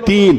3।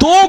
2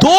2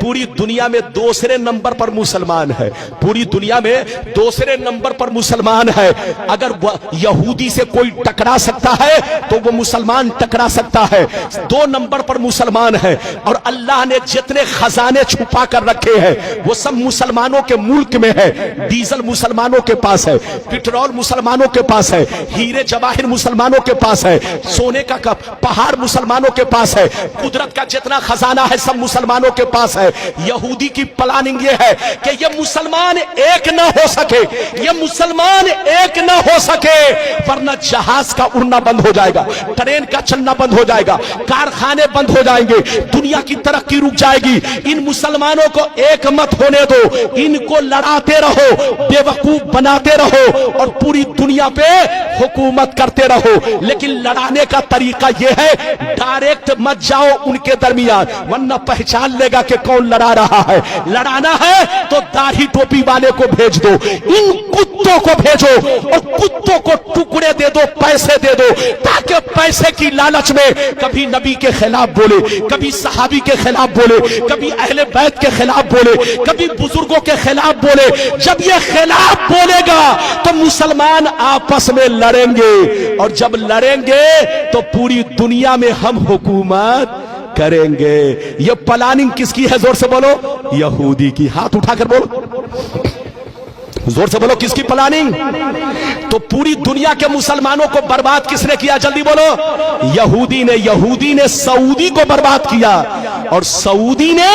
پوری دنیا میں دوسرے نمبر پر مسلمان ہے, پوری دنیا میں دوسرے نمبر پر مسلمان ہے. اگر یہودی سے کوئی ٹکرا سکتا ہے تو وہ مسلمان ٹکرا سکتا ہے. 2 نمبر پر مسلمان ہے, اور اللہ نے جتنے خزانے چھپا کر رکھے ہیں وہ سب مسلمانوں کے ملک میں ہے. ڈیزل مسلمانوں کے پاس ہے, پٹرول مسلمانوں کے پاس ہے, ہیرے جواہر مسلمانوں کے پاس ہے, سونے کا پہاڑ مسلمانوں کے پاس ہے, قدرت کا جتنا خزانہ ہے سب مسلمانوں کے پاس ہے. یہودی کی پلاننگ یہ ہے کہ یہ مسلمان ایک نہ ہو سکے, یہ مسلمان ایک نہ ہو سکے, ورنہ جہاز کا اڑنا بند ہو جائے گا, ٹرین کا چلنا بند ہو جائے گا, کارخانے بند ہو جائیں گے, دنیا کی ترقی رک جائے گی. ان مسلمانوں کو ایک مت ہونے دو, ان کو لڑاتے رہو, بے وقوف بناتے رہو اور پوری دنیا پہ حکومت کرتے رہو. لیکن لڑانے کا طریقہ یہ ہے ڈائریکٹ مت جاؤ ان کے درمیان, ورنہ پہچان لے گا کہ کون لڑا رہا ہے. لڑانا ہے تو داڑھی ٹوپی والے کو بھیج دو, ان کتوں کو بھیجو اور کتوں کو ٹکڑے دے دو, پیسے دے دو, تاکہ پیسے کی لالچ میں کبھی نبی کے خلاف بولے, کبھی صحابی کے خلاف بولے, کبھی اہل بیت کے خلاف بولے, کبھی بزرگوں کے خلاف بولے. جب یہ خلاف بولے گا تو مسلمان آپس میں لڑیں گے, اور جب لڑیں گے تو پوری دنیا میں ہم حکومت کریں گے. یہ پلاننگ کس کی ہے؟ زور سے بولو. یہودی کی. ہاتھ اٹھا کر بولو, زور سے بولو, کس کی پلاننگ؟ تو پوری دنیا کے مسلمانوں کو برباد کس نے کیا؟ جلدی بولو. یہودی نے. یہودی نے سعودی کو برباد کیا, اور سعودی نے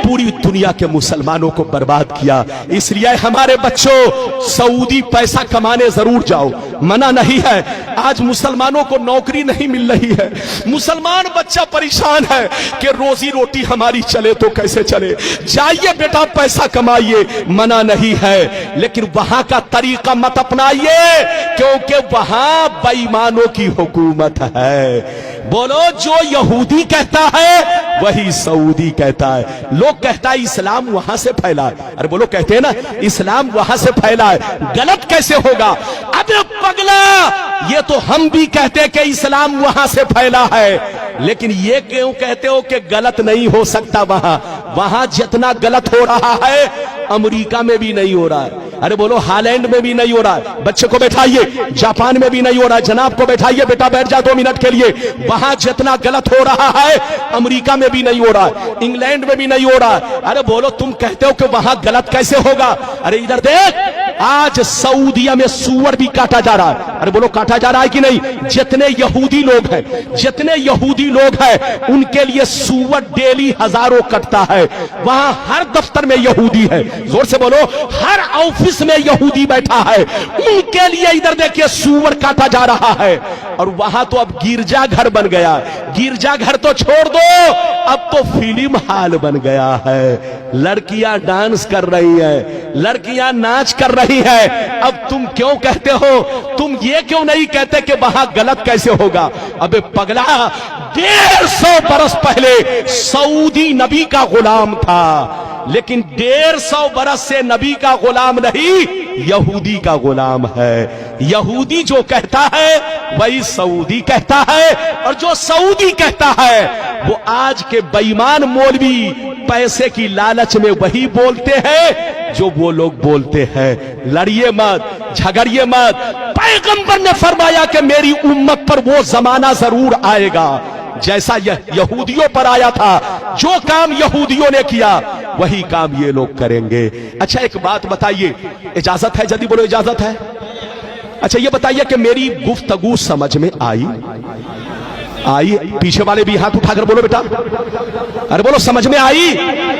پوری دنیا کے مسلمانوں کو برباد کیا. اس لیے ہمارے بچوں, سعودی پیسہ کمانے ضرور جاؤ, منع نہیں ہے. آج مسلمانوں کو نوکری نہیں مل رہی ہے, مسلمان بچہ پریشان ہے کہ روزی روٹی ہماری چلے تو کیسے چلے. جائیے بیٹا پیسہ کمائیے, منع نہیں ہے, لیکن وہاں کا طریقہ مت اپنائیے, کیونکہ وہاں بے ایمانوں کی حکومت ہے. بولو, جو یہودی کہتا ہے وہی سعودی کہتا ہے. لوگ کہتا ہے اسلام وہاں سے پھیلا ہے. ارے بولو, کہتے ہیں نا اسلام وہاں سے پھیلا ہے, غلط کیسے ہوگا؟ ابے پگلا, یہ تو ہم بھی کہتے کہ اسلام وہاں سے پھیلا ہے, لیکن یہ کیوں کہتے ہو کہ غلط نہیں ہو سکتا؟ وہاں جتنا غلط ہو رہا ہے امریکہ میں بھی نہیں ہو رہا ہے. ارے بولو, ہالینڈ میں بھی نہیں ہو رہا ہے. بچے کو بیٹھائیے, جاپان میں بھی نہیں ہو رہا ہے. جناب کو بیٹھائیے, بیٹا بیٹھ جا 2 منٹ کے لیے. وہاں جتنا غلط ہو رہا ہے امریکہ میں بھی نہیں ہو رہا ہے, انگلینڈ میں بھی نہیں ہو رہا ہے. ارے بولو, تم کہتے ہو کہ وہاں غلط کیسے ہوگا؟ ارے ادھر دیکھ, آج سعودیہ میں سور بھی کاٹا جا رہا ہے. ارے بولو, کاٹا جا رہا ہے کہ نہیں؟ جتنے یہودی لوگ ہیں, جتنے یہودی لوگ ہیں, ان کے لیے سور ڈیلی ہزاروں کٹتا ہے. وہاں ہر دفتر میں یہودی ہے. زور سے بولو, ہر آفس میں یہودی بیٹھا ہے, ان کے لیے ادھر دیکھیے سور کاٹا جا رہا ہے. اور وہاں تو اب گرجا گھر بن گیا. گرجا گھر تو چھوڑ دو, اب تو فلم ہال بن گیا ہے. لڑکیاں ڈانس کر رہی ہیں, لڑکیاں ناچ کر رہی ہیں. اب تم کیوں کہتے ہو, تم یہ کیوں نہیں کہتے کہ وہاں غلط کیسے ہوگا؟ ابے پگلا, 150 برس پہلے سعودی نبی کا غلام تھا, لیکن 150 برس سے نبی کا غلام نہیں, یہودی کا غلام ہے. یہودی جو کہتا ہے وہی سعودی کہتا ہے, اور جو سعودی کہتا ہے وہ آج کے بے ایمان مولوی پیسے کی لالچ میں وہی بولتے ہیں جو وہ لوگ بولتے ہیں. لڑیے مت, جھگڑیے مت. پیغمبر نے فرمایا کہ میری امت پر وہ زمانہ ضرور آئے گا جیسا یہودیوں پر آیا تھا. جو کام یہودیوں نے کیا وہی کام یہ لوگ کریں گے. اچھا ایک بات بتائیے, اجازت ہے؟ جلدی بولو, اجازت ہے؟ اچھا یہ بتائیے کہ میری گفتگو سمجھ میں آئی؟ پیچھے والے بھی ہاتھ اٹھا کر بولو بیٹا. ارے بولو, سمجھ میں آئی؟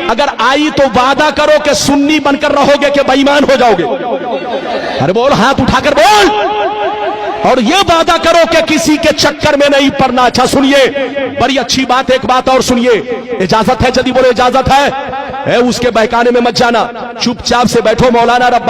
اگر آئی تو وعدہ کرو کہ سنی بن کر رہو گے کہ بے ایمان ہو جاؤ گے. ارے بولو, ہاتھ اٹھا کر بول. اور یہ وعدہ کرو کہ کسی کے چکر میں نہیں پڑنا. اچھا سنیے, بڑی اچھی بات, ایک بات اور سنیے. اجازت ہے؟ جلدی بولو, اجازت ہے؟ اس کے بہکانے میں مت جانا, چپ چاپ سے بیٹھو. مولانا رب